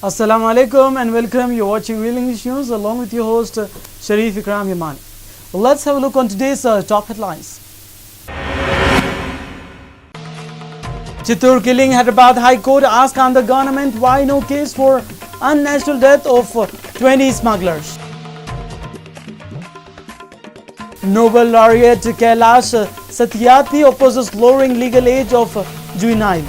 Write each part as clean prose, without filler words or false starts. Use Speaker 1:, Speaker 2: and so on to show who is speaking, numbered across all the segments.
Speaker 1: Assalamu alaikum and welcome. You're watching Real English News along with your host Sharif Ikram Yamani. Well, let's have a look on today's top headlines. Chittoor killing, Hyderabad High Court asks on the government why no case for unnatural death of 20 smugglers. Nobel laureate Kailash Satyarthi opposes lowering legal age of juvenile.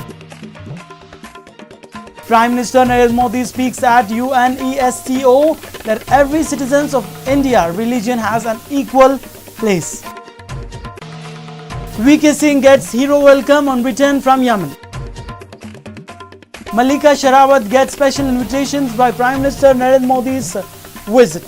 Speaker 1: Prime Minister Narendra Modi speaks at UNESCO that every citizen of India religion has an equal place. VK Singh gets hero welcome on return from Yemen. Malika Sherawat gets special invitations by Prime Minister Narendra Modi's visit.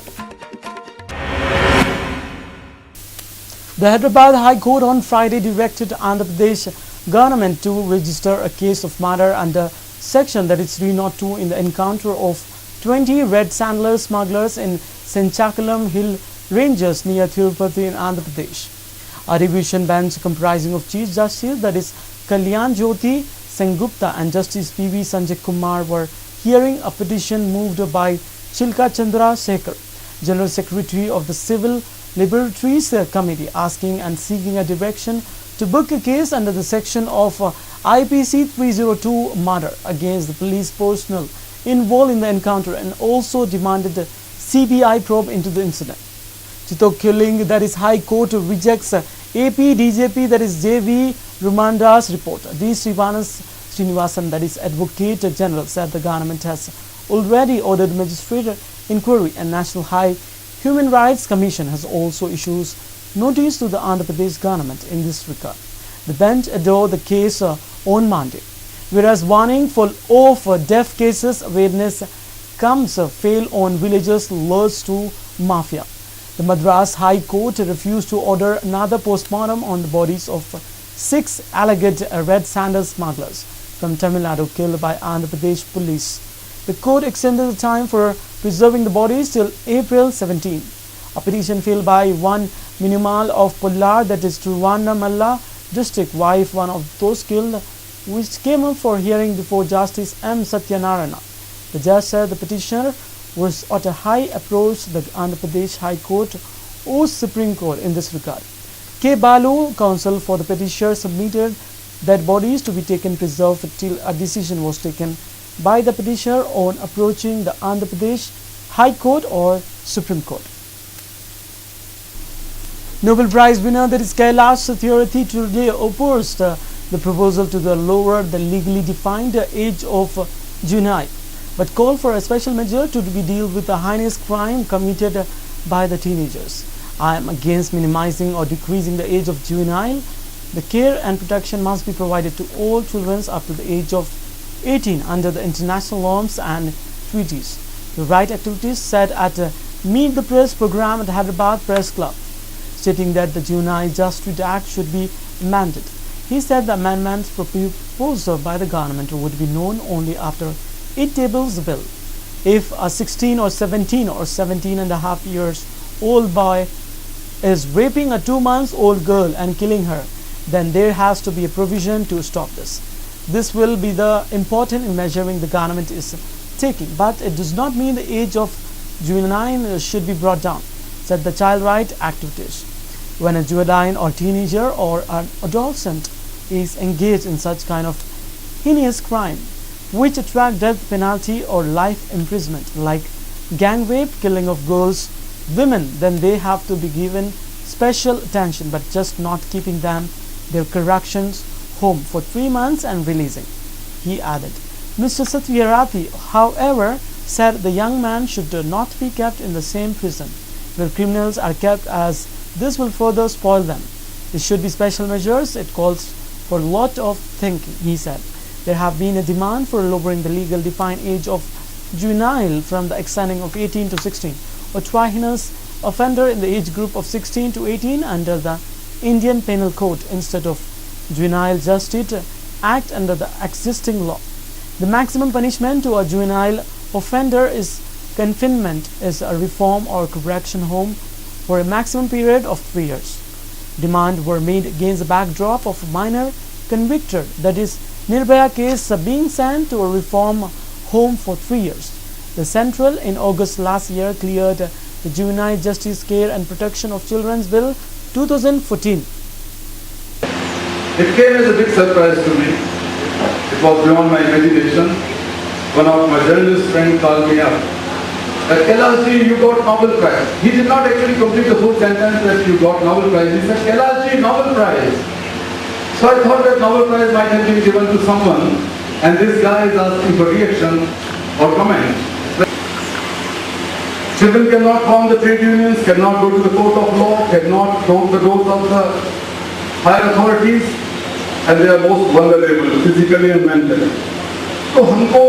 Speaker 1: The Hyderabad High Court on Friday directed Andhra Pradesh government to register a case of murder under section that is 302 in the encounter of 20 red sandal smugglers in Senchakulam Hill Ranges near Tirupati in Andhra Pradesh. A revision bench comprising of Chief Justice that is Kalyan Jyoti Sengupta and Justice P.V. Sanjay Kumar were hearing a petition moved by Chilka Chandra Sekhar, General Secretary of the Civil Liberties Committee, asking and seeking a direction to book a case under the section of IPC 302 murder against the police personnel involved in the encounter and also demanded a CBI probe into the incident. Chittoor killing, that is High Court rejects AP DJP, that is JV Rumanda's report. D. Srinivasan, that is Advocate General, said the government has already ordered magistrate inquiry and National High Human Rights Commission has also issued notice to the Andhra Pradesh government in this regard. The bench adored the case on Monday, whereas warning for death cases awareness comes fail on villagers lures to mafia. The Madras High Court refused to order another postmortem on the bodies of 6 alleged red sandal smugglers from Tamil Nadu killed by Andhra Pradesh police. The court extended the time for preserving the bodies till April 17. A petition filed by one Minimal of Pollar, that is Trivandrum district, wife one of those killed, which came up for hearing before Justice M. Satyanarayana. The judge said the petitioner was at a high approach the Andhra Pradesh High Court or Supreme Court in this regard. K. Balu, counsel for the petitioner, submitted that bodies to be taken preserved till a decision was taken by the petitioner on approaching the Andhra Pradesh High Court or Supreme Court. Nobel Prize winner, that is Kailash Satyarthi, today opposed the proposal to lower the legally defined age of juvenile, but called for a special measure to be deal with the heinous crime committed by the teenagers. I am against minimizing or decreasing the age of juvenile. The care and protection must be provided to all children up to the age of 18 under the international norms and treaties. The right activities said at Meet the Press program at Hyderabad Press Club, stating that the Juvenile Justice Act should be amended. He said the amendments proposed by the government would be known only after it tables the bill. If a 16 or 17 or 17 and a half years old boy is raping a 2-month-old girl and killing her, then there has to be a provision to stop this. This will be the important measuring the government is taking, but it does not mean the age of juvenile should be brought down, said the child right activists. When a juvenile or teenager or an adolescent is engaged in such kind of heinous crime, which attract death penalty or life imprisonment, like gang rape, killing of girls, women, then they have to be given special attention, but just not keeping them their corrections home for 3 months and releasing, he added. Mr. Satyarthi, however, said the young man should not be kept in the same prison where criminals are kept, as this will further spoil them. There should be special measures. It calls for a lot of thinking, he said. There have been a demand for lowering the legal defined age of juvenile from the extending of 18 to 16, or heinous offender in the age group of 16 to 18 under the Indian Penal Code instead of Juvenile Justice Act under the existing law. The maximum punishment to a juvenile offender is confinement is a reform or correction home for a maximum period of 3 years. Demands were made against the backdrop of a minor convicted, that is Nirbhaya case, being sent to a reform home for 3 years. The Central in August last year cleared the Juvenile Justice Care and Protection of Children's Bill 2014.
Speaker 2: It came as a big surprise to me. It was beyond my imagination. One of my journalist friends called me up. Kailash, you got Nobel Prize. He did not actually complete the full sentence that you got Nobel Prize. He said, Kailash, Nobel Prize. So I thought that Nobel Prize might have been given to someone, and this guy is asking for reaction or comment. Children cannot form the trade unions, cannot go to the court of law, cannot knock the doors of the higher authorities, and they are most vulnerable physically and mentally. तो हमको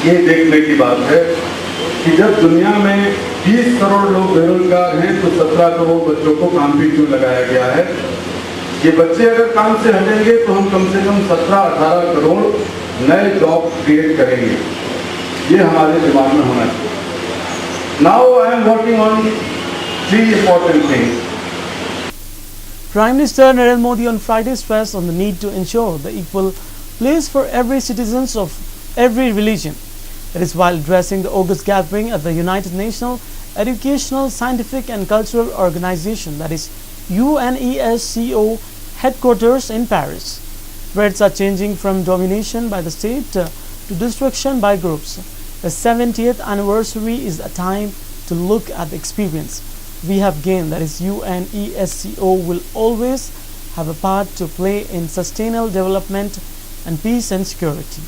Speaker 2: ये देखने की बात है कि जब दुनिया में 20 करोड़ लोग बेरोजगार हैं तो 17 करोड़ बच्चों को काम पे क्यों लगाया गया है। ये बच्चे अगर काम से हटेंगे तो हम कम से कम 17-18 करोड़ नए जॉब क्रिएट करेंगे। ये हमारे दिमाग में होना चाहिए। Now I am working on 3 important things.
Speaker 1: Prime Minister Narendra Modi on Friday stressed on the need to ensure the equal place for every citizens of every religion. That is while addressing the August gathering at the United Nations Educational, Scientific and Cultural Organization, that is UNESCO headquarters in Paris. Threats are changing from domination by the state to destruction by groups. The 70th anniversary is a time to look at the experience we have gained, that is UNESCO will always have a part to play in sustainable development and peace and security.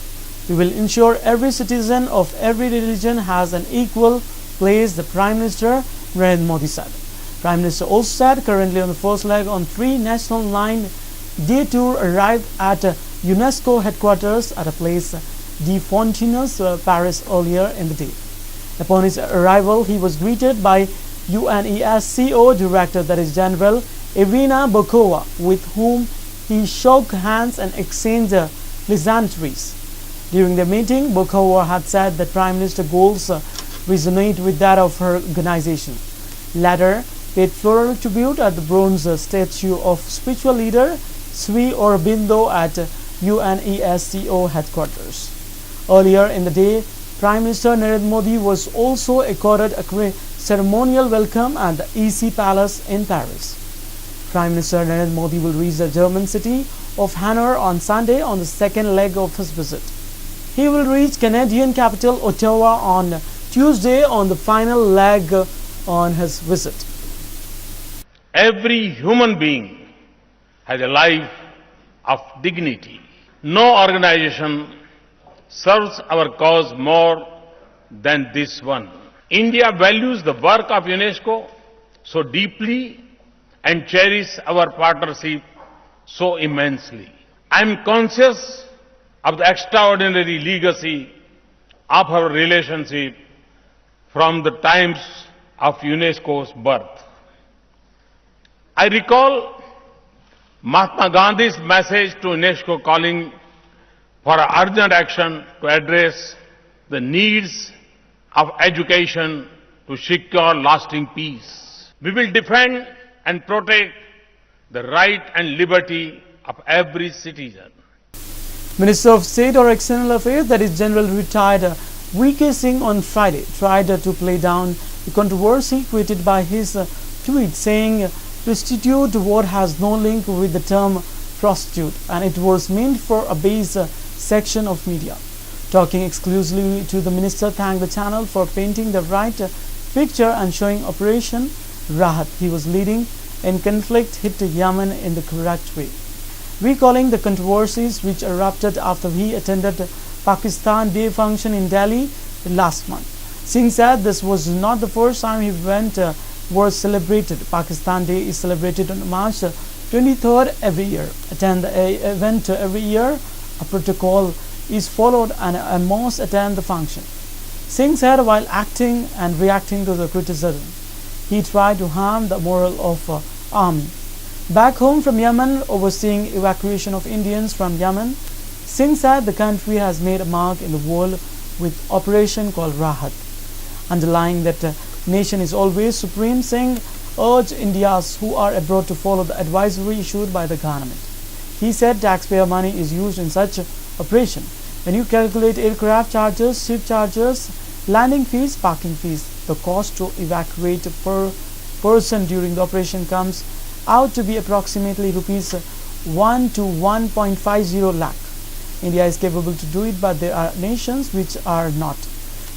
Speaker 1: We will ensure every citizen of every religion has an equal place, the Prime Minister Narendra Modi said. Prime Minister also said currently on the first leg on 3 national line day tour arrived at UNESCO headquarters at a place de Fontenay, Paris earlier in the day. Upon his arrival, he was greeted by UNESCO Director, that is General Irina Bokova, with whom he shook hands and exchanged pleasantries. During the meeting, Bokova had said that Prime Minister goals resonate with that of her organization. Latter paid floral tribute at the bronze statue of spiritual leader Sri Aurobindo at UNESCO headquarters. Earlier in the day, Prime Minister Narendra Modi was also accorded a ceremonial welcome at the EC Palace in Paris. Prime Minister Narendra Modi will reach the German city of Hanover on Sunday on the second leg of his visit. He will reach Canadian capital Ottawa on Tuesday on the final leg on his visit.
Speaker 3: Every human being has a life of dignity. No organization serves our cause more than this one. India values the work of UNESCO so deeply and cherishes our partnership so immensely. I am conscious of the extraordinary legacy of our relationship from the times of UNESCO's birth. I recall Mahatma Gandhi's message to UNESCO calling for urgent action to address the needs of education to secure lasting peace. We will defend and protect the right and liberty of every citizen.
Speaker 1: Minister of State or External Affairs, that is General retired V.K. Singh on Friday, tried to play down the controversy created by his tweet saying prostitute word has no link with the term prostitute and it was meant for a base section of media. Talking exclusively to the minister thanked the channel for painting the right picture and showing Operation Rahat he was leading in conflict hit Yemen in the correct way. Recalling the controversies which erupted after he attended Pakistan Day function in Delhi last month. Singh said this was not the first time his event was celebrated. Pakistan Day is celebrated on March 23rd every year. Attend the event every year. A protocol is followed and a must attend the function. Singh said while acting and reacting to the criticism, he tried to harm the morale of army. Back home from Yemen, overseeing evacuation of Indians from Yemen, Singh said the country has made a mark in the world with operation called Rahat. Underlying that nation is always supreme, Singh urged Indians who are abroad to follow the advisory issued by the government. He said taxpayer money is used in such operation. When you calculate aircraft charges, ship charges, landing fees, parking fees, the cost to evacuate per person during the operation comes out to be approximately rupees 1 to 1.50 lakh. India is capable to do it, but there are nations which are not.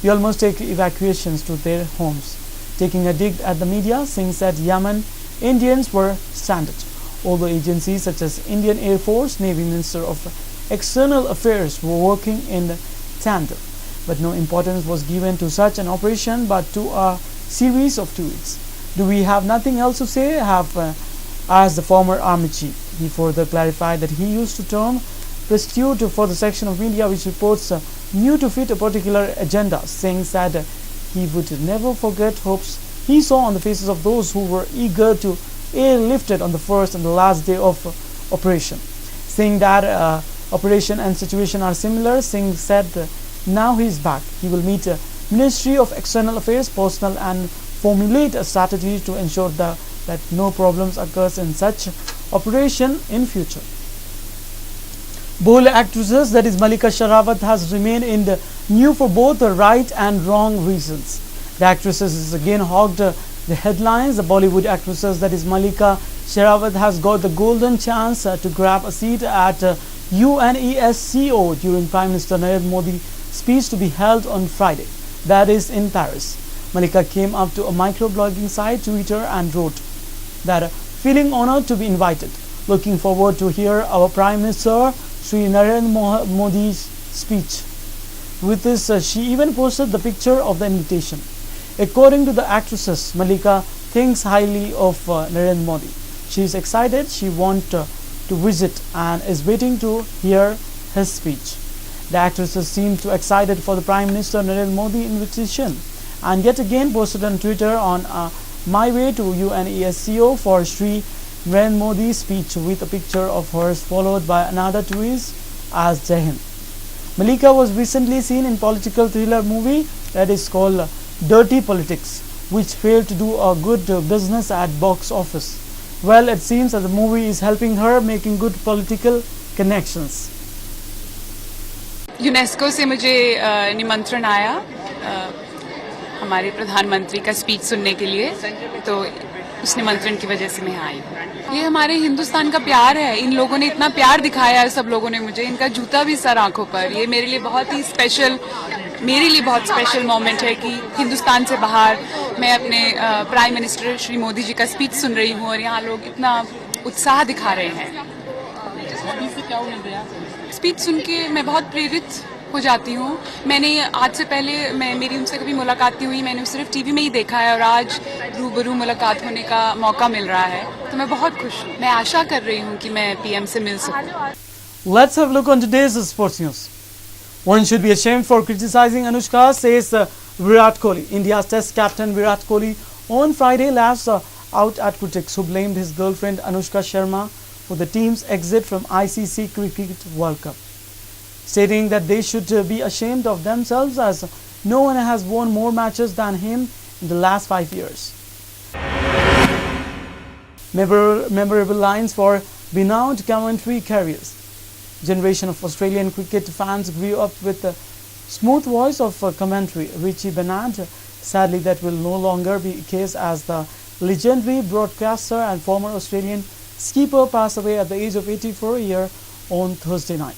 Speaker 1: We almost take evacuations to their homes. Taking a dig at the media, Singh said Yemen Indians were stranded. Although agencies such as Indian Air Force, Navy Minister of External Affairs were working in tandem, but no importance was given to such an operation but to a series of tweets. Do we have nothing else to say? Asked the former army chief. He further clarified that he used to term prostitute for the section of media which reports new to fit a particular agenda. Singh said he would never forget hopes he saw on the faces of those who were eager to airlifted on the first and the last day of operation. Saying that operation and situation are similar, Singh said now he is back. He will meet Ministry of External Affairs personnel and formulate a strategy to ensure that no problems occurs in such operation in future. Bollywood actresses, that is Malika Sherawat, has remained in the news for both the right and wrong reasons. The actress has again hogged the headlines. The Bollywood actresses, that is Malika Sherawat, has got the golden chance to grab a seat at UNESCO during Prime Minister Narendra Modi's speech to be held on Friday, that is in Paris. Malika came up to a microblogging site, Twitter, and wrote that feeling honored to be invited. Looking forward to hear our Prime Minister Sri Narendra Modi's speech. With this, she even posted the picture of the invitation. According to the actresses, Malika thinks highly of Narendra Modi. She is excited, she wants to visit and is waiting to hear his speech. The actresses seem too excited for the Prime Minister Narendra Modi invitation and yet again posted on Twitter on my way to UNESCO for Sri Narendra Modi's speech with a picture of hers followed by another tweet as Jai Hind. Malika was recently seen in political thriller movie that is called Dirty Politics, which failed to do a good business at box office. Well, it seems that the movie is helping her making good political connections.
Speaker 4: UNESCO से मुझे निमंत्रण आया हमारे प्रधानमंत्री का speech सुनने के लिए, तो उस निमंत्रण की वजह से मैं आई हूँ। ये हमारे हिंदुस्तान का प्यार है, इन लोगों ने इतना प्यार दिखाया है, सब लोगों ने मुझे, इनका जूता भी सर आंखों पर। ये मेरे लिए बहुत स्पेशल मोमेंट है कि हिंदुस्तान से बाहर मैं अपने प्राइम मिनिस्टर श्री मोदी जी का स्पीच सुन रही हूँ और यहाँ लोग इतना उत्साह दिखा रहे हैं। स्पीच सुन के मैं बहुत प्रेरित हो जाती हूँ। मैंने आज से पहले मेरी उनसे कभी मुलाकात नहीं हुई, मैंने सिर्फ टीवी में ही देखा है और आज रूबरू मुलाकात होने का मौका मिल रहा है, तो मैं बहुत खुश हूँ। मैं आशा कर रही हूँ कि मैं पीएम से मिल सकूँ।
Speaker 1: Let's have a look on today's sports news. One should be ashamed for criticizing Anushka, says Virat Kohli. India's Test captain Virat Kohli on Friday lashed out at critics who blamed his girlfriend Anushka Sharma for the team's exit from ICC Cricket World Cup, stating that they should be ashamed of themselves as no one has won more matches than him in the last 5 years. Memorable lines for renowned commentary careers. Generation of Australian cricket fans grew up with the smooth voice of commentary Richie Bernard. Sadly, that will no longer be the case as the legendary broadcaster and former Australian skipper passed away at the age of 84 years on Thursday night.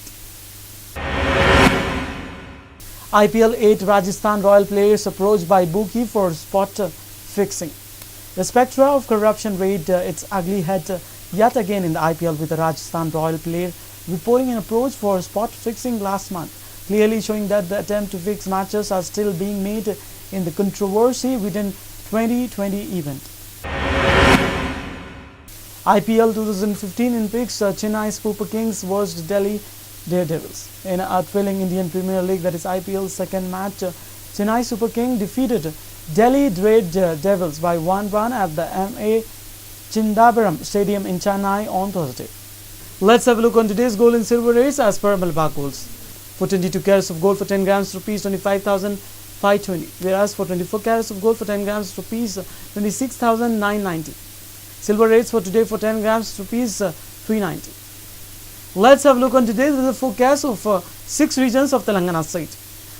Speaker 1: IPL 8 Rajasthan Royal players approached by bookie for spot fixing. The spectre of corruption raised its ugly head yet again in the IPL, with the Rajasthan Royal player reporting an approach for spot fixing last month, clearly showing that the attempt to fix matches are still being made in the controversy within 2020 event. IPL 2015 in picks, Chennai Super Kings vs Delhi Daredevils. In a thrilling Indian Premier League, that is IPL's second match, Chennai Super Kings defeated Delhi Daredevils by 1 run at the Chindabaram Stadium in Chennai on Thursday. Let's have a look on today's gold and silver rates as per Malabar Golds. For 22 carats of gold for 10 grams, rupees 25,520. Whereas for 24 carats of gold for 10 grams, rupees 26,990. Silver rates for today for 10 grams, rupees 390. Let's have a look on today's weather forecast of 6 regions of Telangana state.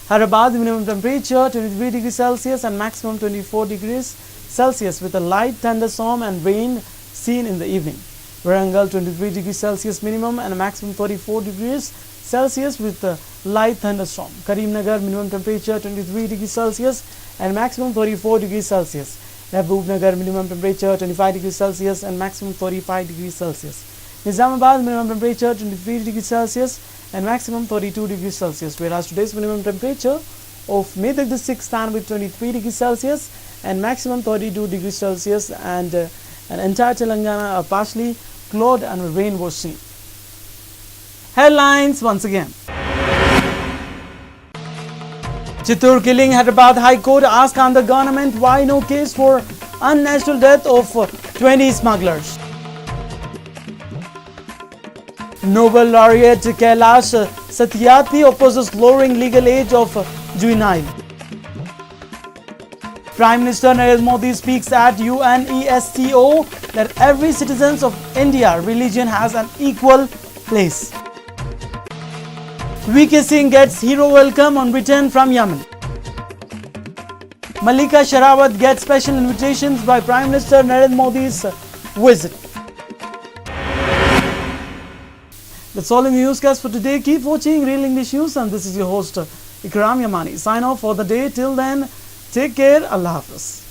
Speaker 1: Hyderabad, minimum temperature 23 degrees Celsius and maximum 24 degrees Celsius with a light thunderstorm and rain seen in the evening. Warangal, 23 degrees Celsius minimum and a maximum 34 degrees Celsius with a light thunderstorm. Karimnagar, minimum temperature 23 degrees Celsius and maximum 34 degrees Celsius. Mehboob-Nagar, minimum temperature 25 degrees Celsius and maximum 35 degrees Celsius. Nizamabad, minimum temperature 23 degrees Celsius and maximum 32 degrees Celsius. Whereas today's minimum temperature of Medak district stand with 23 degrees Celsius and maximum 32 degrees Celsius, and an entire Telangana are partially clouded and rain was seen. Headlines once again. Chittoor killing, Hyderabad High Court asked Andhra government why no case for unnatural death of 20 smugglers. Nobel laureate Kailash Satyarthi opposes lowering legal age of juvenile. Prime Minister Narendra Modi speaks at UNESCO that every citizen of India religion has an equal place. VK Singh gets hero welcome on return from Yemen. Malika Sherawat gets special invitations by Prime Minister Narendra Modi's visit. That's all in the newscast for today. Keep watching Real English News, and this is your host Ikram Yamani. Sign off for the day. Till then, take care. Allah Hafiz.